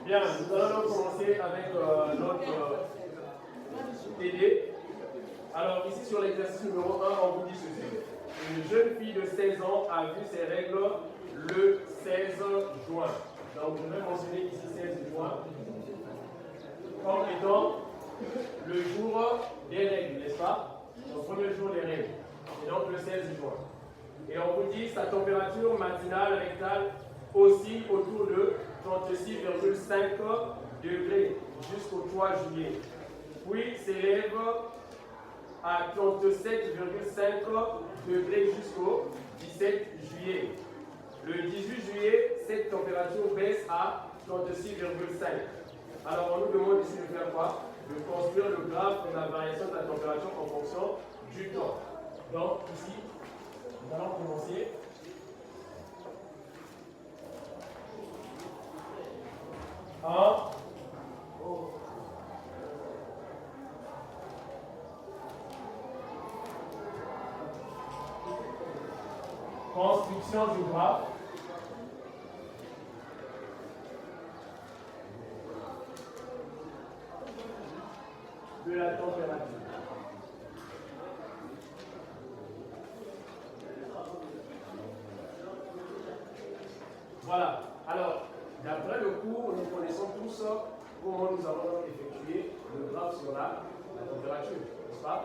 Bien, nous allons commencer avec notre TD. Alors ici sur l'exercice numéro 1, on vous dit ceci. Une jeune fille de 16 ans a vu ses règles le 16 juin. Donc je vais mentionner ici 16 juin comme étant le jour des règles, n'est-ce pas? Le premier jour des règles. Et donc le 16 juin. Et on vous dit sa température matinale rectale oscille autour de 36,5 degrés jusqu'au 3 juillet. Puis s'élève à 37,5 degrés jusqu'au 17 juillet. Le 18 juillet, cette température baisse à 36,5. Alors on nous demande ici de faire quoi? De construire le graphe de la variation de la température en fonction du temps. Donc ici, nous allons commencer. Construction du graphe de la température. Voilà. Alors, d'après le cours, nous connaissons tous comment nous allons effectuer le graphe sur la température, n'est-ce pas?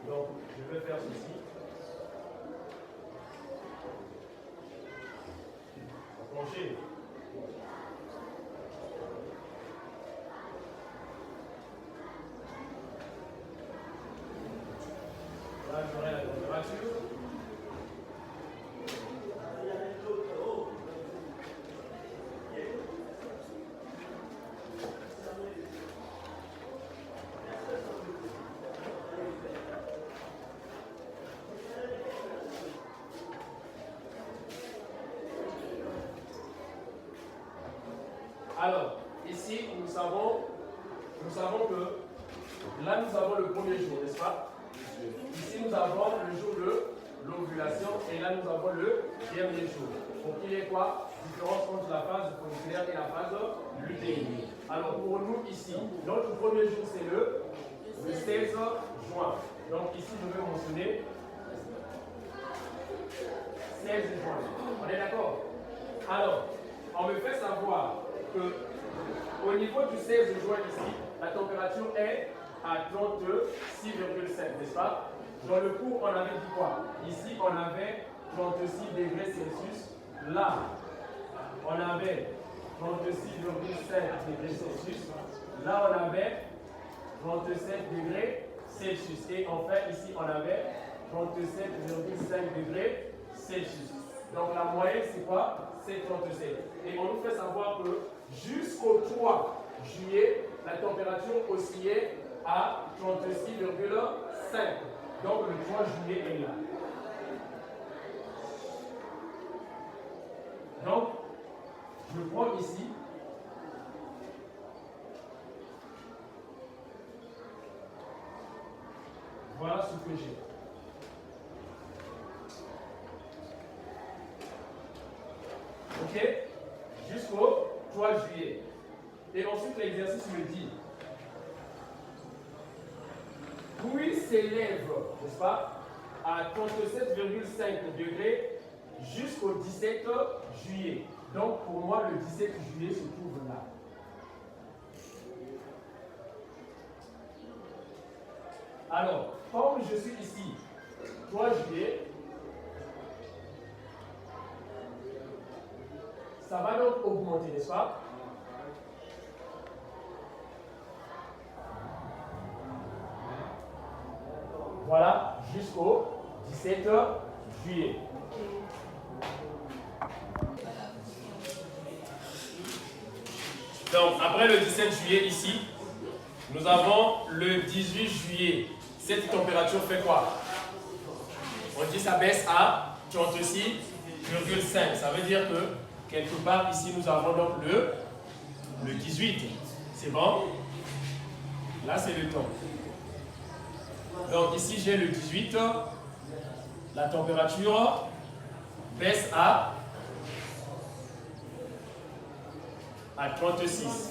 Donc, je vais faire ceci. Pencher. Là, j'aurai la température. Alors, ici, nous savons que là, nous avons le premier jour, n'est-ce pas? Ici, nous avons le jour de l'ovulation et là, nous avons le dernier jour. Pour qu'il y ait quoi? Différence entre la phase folliculaire et la phase lutéine. Alors, pour nous, ici, notre premier jour, c'est le 16 juin. Donc, ici, je vais mentionner 16 juin. On est d'accord? Alors, on me fait savoir que au niveau du 16 juin ici, la température est à 36,7, n'est-ce pas? Dans le cours, on avait dit quoi? Ici, on avait 36 degrés Celsius. Là, on avait 36,5 degrés Celsius. Là, on avait 37 degrés Celsius. Et enfin, ici, on avait 37,5 degrés Celsius. Donc, la moyenne, c'est quoi? C'est 37. Et on nous fait savoir que jusqu'au 3 juillet, la température oscillait à 36,5. Donc le 3 juillet est là. Donc, je prends ici voilà ce que j'ai. Ok? Jusqu'au 3 juillet. Et ensuite, l'exercice me dit, puis s'élève, n'est-ce pas, à 37,5 degrés jusqu'au 17 juillet. Donc, pour moi, le 17 juillet se trouve là. Alors, comme je suis ici, 3 juillet, ça va donc augmenter, n'est-ce pas? Voilà, jusqu'au 17 juillet. Donc, après le 17 juillet ici, nous avons le 18 juillet. Cette température fait quoi? On dit ça baisse à 36,5. Ça veut dire que quelque part ici, nous avons donc le 18. C'est bon? Là, c'est le temps. Donc ici, j'ai le 18. la température baisse à 36.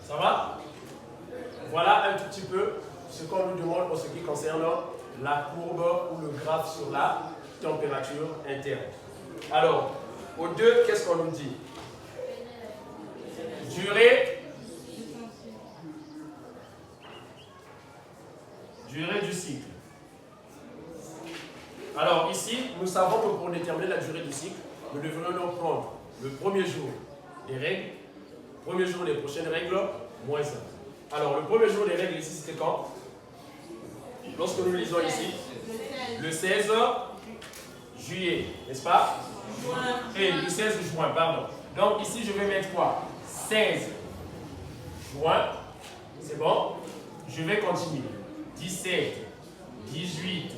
Ça va? Voilà un tout petit peu ce qu'on nous demande en ce qui concerne la courbe ou le graphe sur la température interne. Alors, au 2, qu'est-ce qu'on nous dit? Durée du cycle. Alors ici, nous savons que pour déterminer la durée du cycle, nous devrions donc prendre le premier jour des règles, premier jour des prochaines règles, moins 1. Alors le premier jour des règles ici, c'était quand? Lorsque nous lisons ici, le 16 juillet, n'est-ce pas? Et le 16 juin, pardon. Donc ici, je vais mettre quoi? 16 juin, c'est bon? Je vais continuer. 17, 18,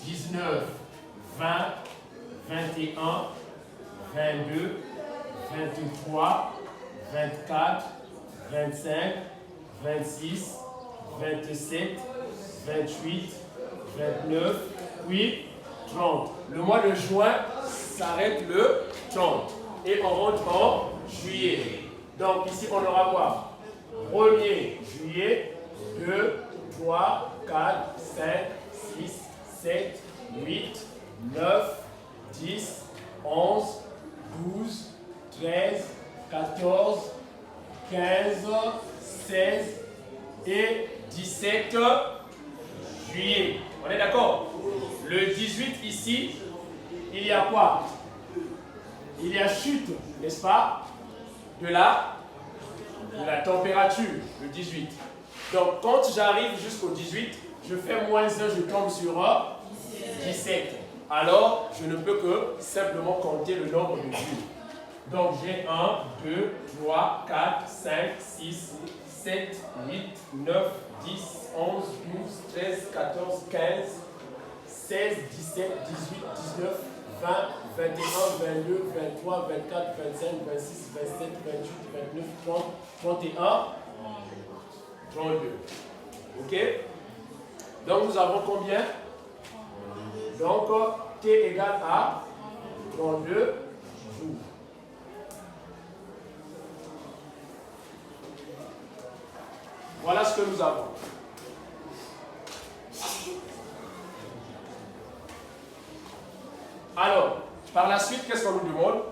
19, 20, 21, 22, 23, 24, 25, 26, 27, 28, 29, puis 30. Le mois de juin s'arrête le 30 et on rentre en juillet. Donc ici on aura quoi? 1er juillet, 2, 3, 4, 5, 6, 7, 8, 9, 10, 11, 12, 13, 14, 15, 16 et 17 juillet. On est d'accord? Le 18 ici, il y a quoi? Il y a chute, n'est-ce pas? De la température, le 18. Donc quand j'arrive jusqu'au 18, je fais moins 1, je tombe sur 17. Alors, je ne peux que simplement compter le nombre de jours. Donc j'ai 1, 2, 3, 4, 5, 6, 7, 8, 9, 10, 11, 12, 13, 14, 15, 16, 17, 18, 19, 20, 21, 22, 23, 24, 25, 26, 27, 28, 29, 30, 31, 32. Ok? Donc nous avons combien? Donc T égale à 32 jours. Voilà ce que nous avons. Alors, par la suite, qu'est-ce qu'on nous demande?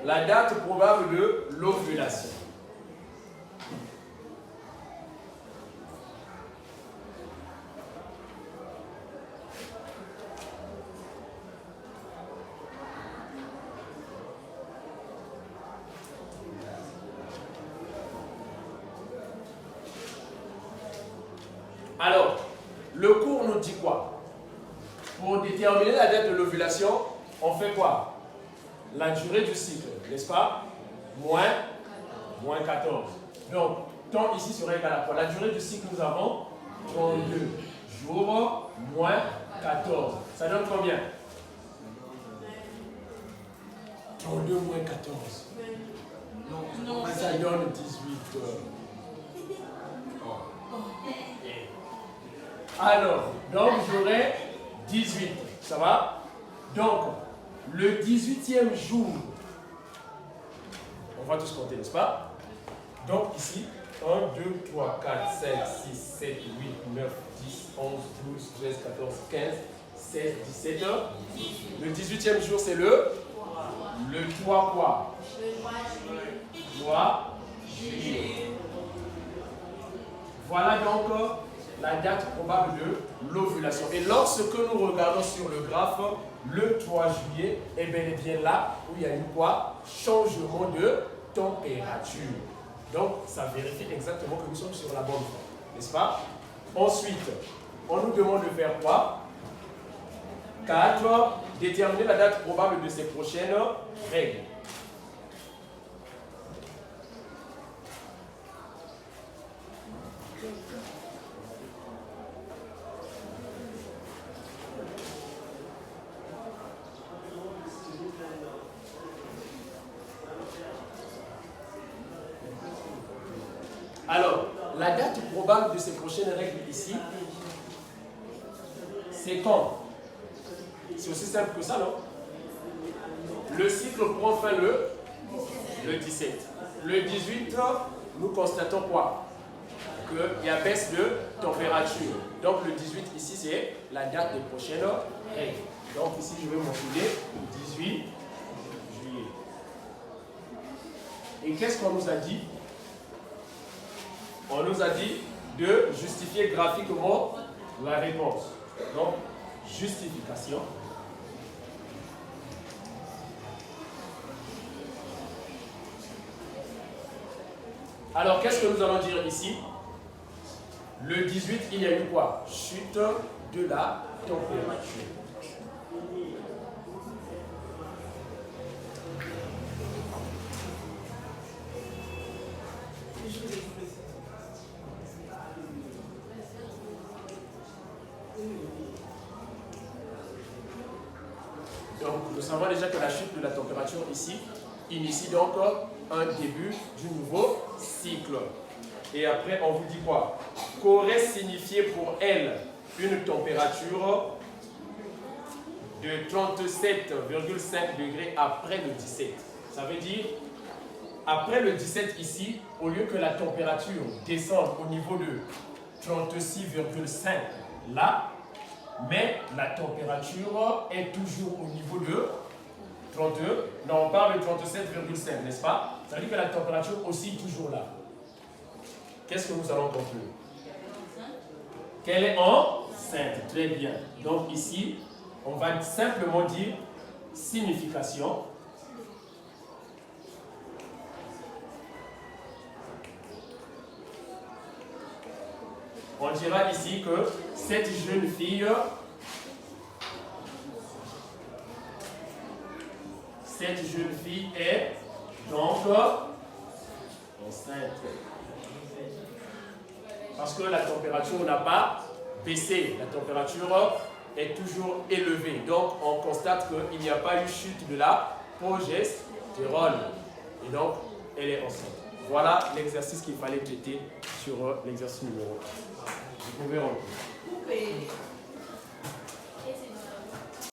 La date probable de l'ovulation. Alors, le cours nous dit quoi? Pour déterminer la date de l'ovulation, on fait quoi? La durée du cycle, n'est-ce pas? Moins 14. Donc, temps ici serait égal à quoi? La durée du cycle, nous avons 32 jours moins 14. Ça donne combien? 32 moins 14. Non, ça donne 18 heures. Alors, donc j'aurai 18, ça va? Donc, le 18e jour, on va tous compter, n'est-ce pas? Donc ici, 1, 2, 3, 4, 5, 6, 7, 8, 9, 10, 11, 12, 13, 14, 15, 16, 17 heures. Le 18e jour, c'est le 3 quoi? Le 3 juillet. Voilà donc la date probable de l'ovulation. Et lorsque nous regardons sur le graphe, le 3 juillet est bel et bien là où il y a eu quoi? Changement de température. Donc, ça vérifie exactement que nous sommes sur la bonne voie, n'est-ce pas? Ensuite, on nous demande de faire quoi? 4. Déterminer la date probable de ces prochaines règles. Alors, la date probable de ces prochaines règles ici, c'est quand? C'est aussi simple que ça, non? Le cycle prend fin le 17. Le 18, nous constatons quoi? Qu'il y a baisse de température. Donc le 18 ici, c'est la date des prochaines règles. Donc ici, je vais mentionner le 18 juillet. Et qu'est-ce qu'on nous a dit? On nous a dit de justifier graphiquement la réponse. Donc, justification. Alors, qu'est-ce que nous allons dire ici? Le 18, il y a eu quoi? Chute de la température. Donc, nous savons déjà que la chute de la température ici initie donc un début du nouveau cycle. Et après, on vous dit quoi? Qu'aurait signifié pour elle une température de 37,5 degrés après le 17. Ça veut dire, après le 17 ici, au lieu que la température descende au niveau de 36,5 là, mais la température est toujours au niveau de 32. Non, on parle de 37,5, n'est-ce pas? Ça veut dire que la température aussi toujours là. Qu'est-ce que nous allons conclure? Qu'elle est enceinte. Très bien. Donc ici, on va simplement dire signification. On dira ici que cette jeune fille est donc enceinte. Parce que la température n'a pas baissé. La température est toujours élevée. Donc, on constate qu'il n'y a pas eu chute de la progestérone. Et donc, elle est enceinte. Voilà l'exercice qu'il fallait traiter sur l'exercice numéro 1. Vous pouvez rentrer.